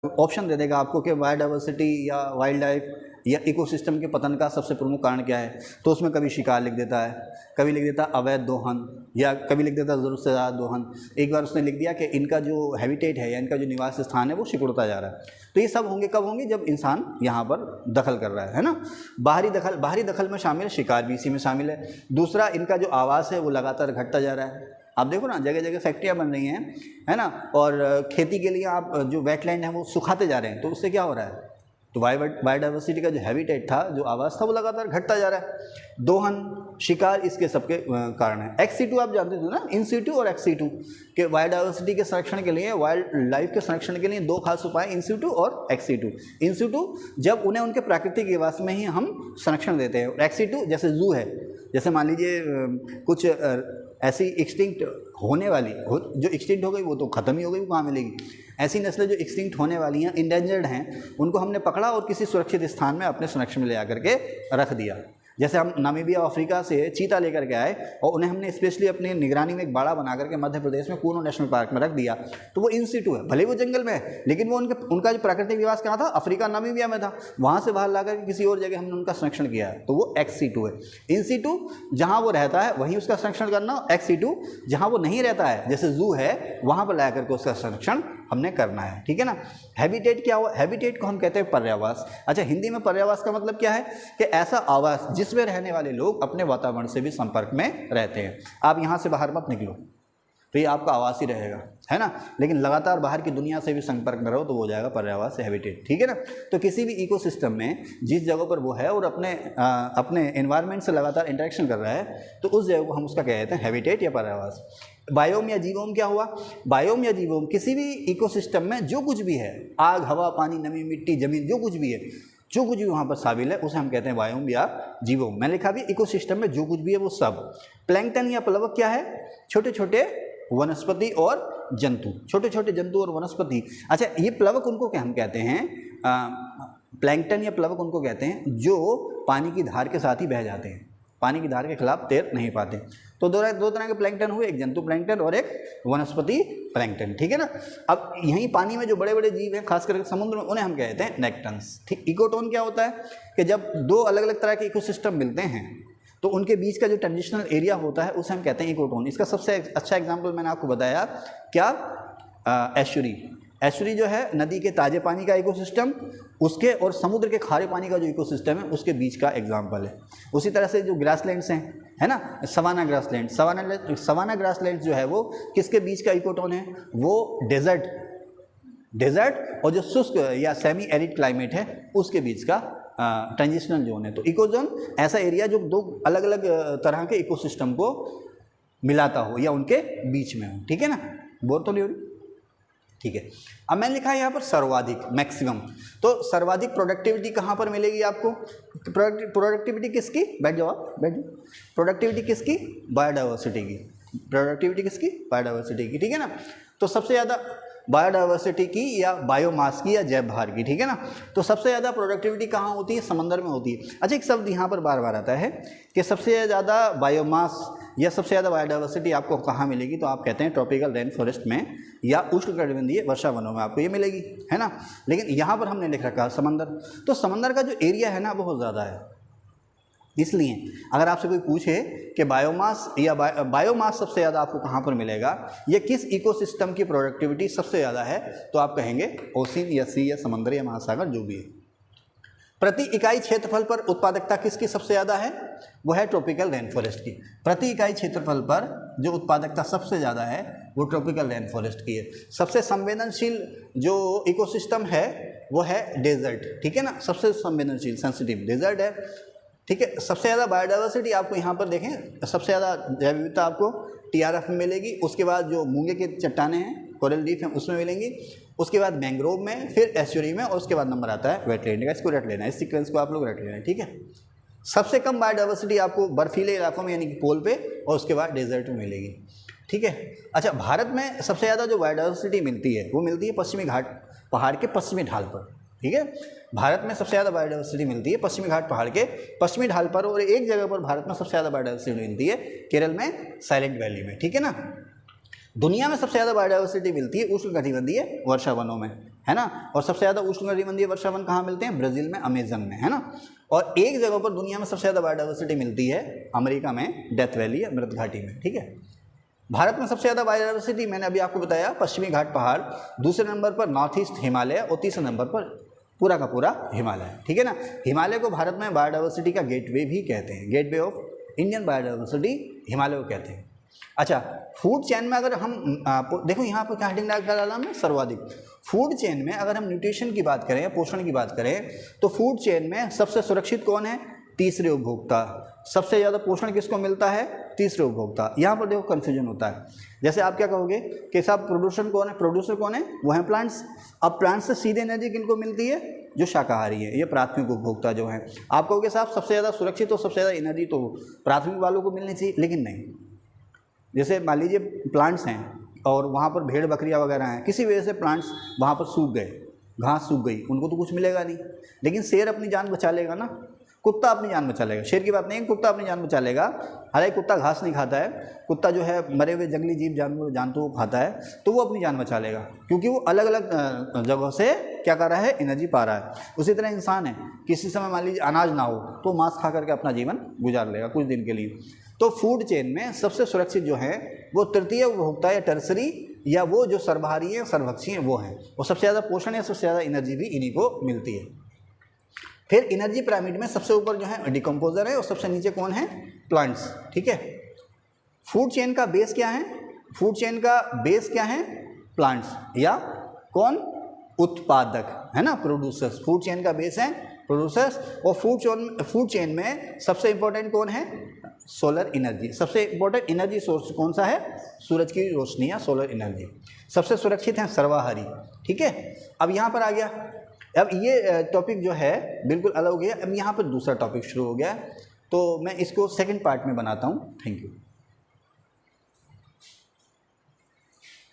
Option दे देगा आपको कि बायोडाइवर्सिटी या वाइल्ड लाइफ या इकोसिस्टम के पतन का सबसे प्रमुख कारण क्या है, तो उसमें कभी शिकार लिख देता है, कभी लिख देता अवैध दोहन, या कभी लिख देता ज़रूरत से ज़्यादा दोहन। एक बार उसने लिख दिया कि इनका जो हैबिटेट है या इनका जो निवास स्थान है वो सिकुड़ता जा रहा है। तो ये सब होंगे कब होंगे, जब इंसान यहाँ पर दखल कर रहा है ना। बाहरी दखल में शामिल, शिकार भी इसी में शामिल है। दूसरा, इनका जो आवास है वो लगातार घटता जा रहा है। आप देखो ना, जगह जगह फैक्ट्रियाँ बन रही हैं, है ना, और खेती के लिए आप जो वेटलैंड है वो सुखाते जा रहे हैं, तो उससे क्या हो रहा है, तो बायोडाइवर्सिटी का जो हैबिटेट था, जो आवास था, वो लगातार घटता जा रहा है। दोहन, शिकार, इसके सबके कारण है। एक्स-सिटू आप जानते थे ना, इन-सिटू और एक्स-सिटू, कि बायोडाइवर्सिटी के संरक्षण के लिए, वाइल्ड लाइफ के संरक्षण के लिए दो खास उपाय इन-सिटू और एक्स-सिटू। इन-सिटू जब उन्हें उनके प्राकृतिक निवास में ही हम संरक्षण देते हैं। एक्स-सिटू जैसे जू है, जैसे मान लीजिए कुछ ऐसी एक्सटिंक्ट होने वाली जो एक्सटिंक्ट हो गई वो तो ख़त्म ही हो गई, वो कहाँ मिलेगी। ऐसी नस्लें जो एक्सटिंक्ट होने वाली हैं, इंडेंजर्ड हैं, उनको हमने पकड़ा और किसी सुरक्षित स्थान में अपने संरक्षण में ले आकर के रख दिया। जैसे हम नामीबिया अफ्रीका से चीता लेकर के आए और उन्हें हमने स्पेशली अपनी निगरानी में एक बाड़ा बना करके मध्य प्रदेश में कूनो नेशनल पार्क में रख दिया, तो वो इन-सिटू है, भले वो जंगल में है, लेकिन वो उनका जो प्राकृतिक निवास कहाँ था, अफ्रीका, नामीबिया में था। वहाँ से बाहर ला करके किसी और जगह हमने उनका संरक्षण किया है, तो वो एक्स-सिटू है। इन-सिटू जहाँ वो रहता है वहीं उसका संरक्षण करना, एक्स-सिटू जहाँ वो नहीं रहता है, जैसे जू है, वहाँ पर ला करके उसका संरक्षण हमने करना है, ठीक है ना। हैबिटेट क्या हुआ, हैबिटेट को हम कहते हैं पर्यावास। अच्छा, हिंदी में पर्यावास का मतलब क्या है, कि ऐसा आवास जिसमें रहने वाले लोग अपने वातावरण से भी संपर्क में रहते हैं। आप यहाँ से बाहर मत निकलो तो ये आपका आवास ही रहेगा, है ना, लेकिन लगातार बाहर की दुनिया से भी संपर्क में रहो तो वो हो जाएगा पर्यावास, हैबिटेट, ठीक है ना। तो किसी भी इकोसिस्टम में जिस जगह पर वो है और अपने एनवायरनमेंट से लगातार इंटरेक्शन कर रहा है, तो उस जगह को हम उसका कहते हैं हैबिटेट या पर्यावास। बायोम या जीवोम क्या हुआ, बायोम या जीवोम किसी भी इकोसिस्टम में जो कुछ भी है, आग, हवा, पानी, नमी, मिट्टी, जमीन, जो कुछ भी है, जो कुछ भी वहाँ पर शामिल है, उसे हम कहते हैं बायोम या जीवोम। मैंने लिखा भी इकोसिस्टम में जो कुछ भी है वो सब। प्लैंकटन या प्लवक क्या है, छोटे छोटे वनस्पति और जंतु, छोटे छोटे जंतु और वनस्पति। अच्छा, ये प्लवक उनको क्या हम कहते हैं, प्लैंकटन या प्लवक उनको कहते हैं जो पानी की धार के साथ ही बह जाते हैं, पानी की धार के खिलाफ तैर नहीं पाते। तो दो तरह के प्लैंकटन हुए, एक जंतु प्लैंकटन और एक वनस्पति प्लैंकटन, ठीक है ना। अब यहीं पानी में जो बड़े बड़े जीव हैं, खास करके समुद्र में, उन्हें हम कहते हैं नेक्टन्स, ठीक। इकोटोन क्या होता है कि जब दो अलग अलग तरह के इकोसिस्टम मिलते हैं तो उनके बीच का जो ट्रांजिशनल एरिया होता है उसे हम कहते हैं इकोटोन। इसका सबसे अच्छा एग्जाम्पल मैंने आपको बताया, क्या, एस्चुरी। एस्चुरी जो है नदी के ताज़े पानी का इकोसिस्टम, उसके और समुद्र के खारे पानी का जो इकोसिस्टम है उसके बीच का एग्जाम्पल है। उसी तरह से जो ग्रासलैंड्स हैं, है ना, सवाना ग्रासलैंड, सवाना ग्रासलैंड जो है वो किसके बीच का इकोटोन है, वो डेजर्ट और जो शुष्क या सेमी एरिड क्लाइमेट है उसके बीच का ट्रांजिशनल जोन है। तो इकोजोन ऐसा एरिया जो दो अलग अलग तरह के इकोसिस्टम को मिलाता हो या उनके बीच में हो, ठीक है ना। बोर तो नहीं हो रही, ठीक है। अब मैंने लिखा है यहाँ पर सर्वाधिक, मैक्सिमम। तो सर्वाधिक प्रोडक्टिविटी कहाँ पर मिलेगी आपको, प्रोडक्टिविटी किसकी, बैठ जाओ आप, बैठ जाओ। प्रोडक्टिविटी किसकी, बायोडाइवर्सिटी की, प्रोडक्टिविटी किसकी, बायोडाइवर्सिटी की, ठीक है ना। तो सबसे ज़्यादा बायोडाइवर्सिटी की या बायोमास की या जैव भार की, ठीक है ना। तो सबसे ज़्यादा प्रोडक्टिविटी कहाँ होती है, समंदर में होती है। अच्छा, एक शब्द यहाँ पर बार बार आता है कि सबसे ज़्यादा बायोमास या सबसे ज़्यादा बायोडाइवर्सिटी आपको कहाँ मिलेगी, तो आप कहते हैं ट्रॉपिकल रेन फॉरेस्ट में या उष्णकटिबंधीय वर्षा वनों में आपको ये मिलेगी, है ना। लेकिन यहाँ पर हमने लिख रखा समंदर, तो समंदर का जो एरिया है ना बहुत ज़्यादा है। इसलिए अगर आपसे कोई पूछे कि बायोमास या बायोमास सबसे ज़्यादा आपको कहाँ पर मिलेगा, या किस इकोसिस्टम की प्रोडक्टिविटी सबसे ज़्यादा है, तो आप कहेंगे ओशिन या सी या समंदर या महासागर, जो भी है। प्रति इकाई क्षेत्रफल पर उत्पादकता किसकी सबसे ज़्यादा है, वो है ट्रॉपिकल रेन फॉरेस्ट की। प्रति इकाई क्षेत्रफल पर जो उत्पादकता सबसे ज़्यादा है वो ट्रॉपिकल रेन फॉरेस्ट की है। सबसे संवेदनशील जो इकोसिस्टम है वो है डेजर्ट, ठीक है ना, सबसे संवेदनशील, सेंसिटिव डेजर्ट है, ठीक है। सबसे ज़्यादा बायोडाइवर्सिटी आपको यहाँ पर देखें, सबसे ज़्यादा जैव विविधता आपको TRF में मिलेगी। उसके बाद जो मूंगे की चट्टानें हैं, कोरल रीफ हैं, उसमें मिलेंगी। उसके बाद मैंग्रोव में, फिर एस्चुरी में, और उसके बाद नंबर आता है वेटलैंड का। इसको रट लेना है, इस सीक्वेंस को आप लोग रट लेना है, ठीक है। सबसे कम बायोडाइवर्सिटी आपको बर्फीले इलाकों में यानी कि पोल पे, और उसके बाद डेजर्ट में मिलेगी, ठीक है। अच्छा, भारत में सबसे ज़्यादा जो बायोडाइवर्सिटी मिलती है वो मिलती है पश्चिमी घाट पहाड़ के पश्चिमी ढाल पर, ठीक है। भारत में सबसे ज़्यादा बायोडाइवर्सिटी मिलती है पश्चिमी घाट पहाड़ के पश्चिमी ढाल पर, और एक जगह पर भारत में सबसे ज़्यादा बायोडाइवर्सिटी मिलती है केरल में साइलेंट वैली में, ठीक है ना। दुनिया में सबसे ज़्यादा बायोडाइवर्सिटी मिलती है उष्णकटिबंधीय वर्षावनों में, है ना। और सबसे ज़्यादा उष्णकटिबंधीय वर्षावन कहाँ मिलते हैं? ब्राज़ील में, अमेजन में, है ना। और एक जगह पर दुनिया में सबसे ज़्यादा बायोडाइवर्सिटी मिलती है अमेरिका में, डेथ वैली या मृत घाटी में, ठीक है। भारत में सबसे ज़्यादा बायोडाइवर्सिटी मैंने अभी आपको बताया पश्चिमी घाट पहाड़, दूसरे नंबर पर नॉर्थ ईस्ट हिमालय और तीसरे नंबर पर पूरा का पूरा हिमालय, ठीक है ना। हिमालय को भारत में बायोडाइवर्सिटी का गेटवे भी कहते हैं, gateway of Indian biodiversity Himalaya को कहते हैं। अच्छा, फूड चेन में अगर हम देखो यहाँ पर क्या हेडिंग डाला हमने? सर्वाधिक। फूड चेन में अगर हम न्यूट्रिशन की बात करें, पोषण की बात करें, तो फूड चेन में सबसे सुरक्षित कौन है? तीसरे उपभोक्ता। सबसे ज़्यादा पोषण किसको मिलता है? तीसरे उपभोक्ता। यहाँ पर देखो कन्फ्यूजन होता है, जैसे आप क्या कहोगे कि साहब प्रोड्यूसर कौन है? प्रोड्यूसर कौन है? वो है प्लांट्स। अब प्लांट्स से सीधे एनर्जी किनको मिलती है? जो शाकाहारी है, ये प्राथमिक उपभोक्ता जो है। आप कहोगे साहब सबसे ज़्यादा सुरक्षित और सबसे ज़्यादा एनर्जी तो प्राथमिक वालों को मिलनी चाहिए, लेकिन नहीं। जैसे मान लीजिए प्लांट्स हैं और वहाँ पर भेड़ बकरियाँ वगैरह हैं, किसी वजह से प्लांट्स वहाँ पर सूख गए, घास सूख गई, उनको तो कुछ मिलेगा नहीं, लेकिन शेर अपनी जान बचा लेगा ना, कुत्ता अपनी जान बचा लेगा। शेर की बात नहीं है, कुत्ता अपनी जान बचा लेगा। हालांकि कुत्ता घास नहीं खाता है, कुत्ता जो है मरे हुए जंगली जीव जानवर जंतुओं को खाता है, तो वो अपनी जान बचा लेगा, क्योंकि वो अलग अलग जगहों से क्या कर रहा है? एनर्जी पा रहा है। उसी तरह इंसान है, किसी समय मान लीजिए अनाज ना हो तो मांस खा करके अपना जीवन गुजार लेगा कुछ दिन के लिए। तो फूड चेन में सबसे सुरक्षित जो है वो तृतीय उपभोक्ता या टर्सरी, या वो जो सर्वहारी है, सर्वभक्षी हैं, वो हैं। और सबसे ज़्यादा पोषण या सबसे ज़्यादा एनर्जी भी इन्हीं को मिलती है। फिर एनर्जी पिरामिड में सबसे ऊपर जो है डिकम्पोजर है और सबसे नीचे कौन है? प्लांट्स, ठीक है। फूड चेन का बेस क्या है? फूड चेन का बेस क्या है? प्लांट्स, या कौन? उत्पादक, है ना, प्रोड्यूसर्स। फूड चेन का बेस है प्रोड्यूसर्स। और फूड चेन में सबसे इंपॉर्टेंट कौन है? Solar energy. सबसे इंपॉर्टेंट एनर्जी सोर्स कौन सा है? सूरज की रोशनी या सोलर एनर्जी। सबसे सुरक्षित है सर्वाहारी, ठीक है। अब यहाँ पर आ गया, अब ये टॉपिक जो है बिल्कुल अलग हो गया। अब यहाँ पर दूसरा टॉपिक शुरू हो गया, तो मैं इसको सेकंड पार्ट में बनाता हूँ। Thank you.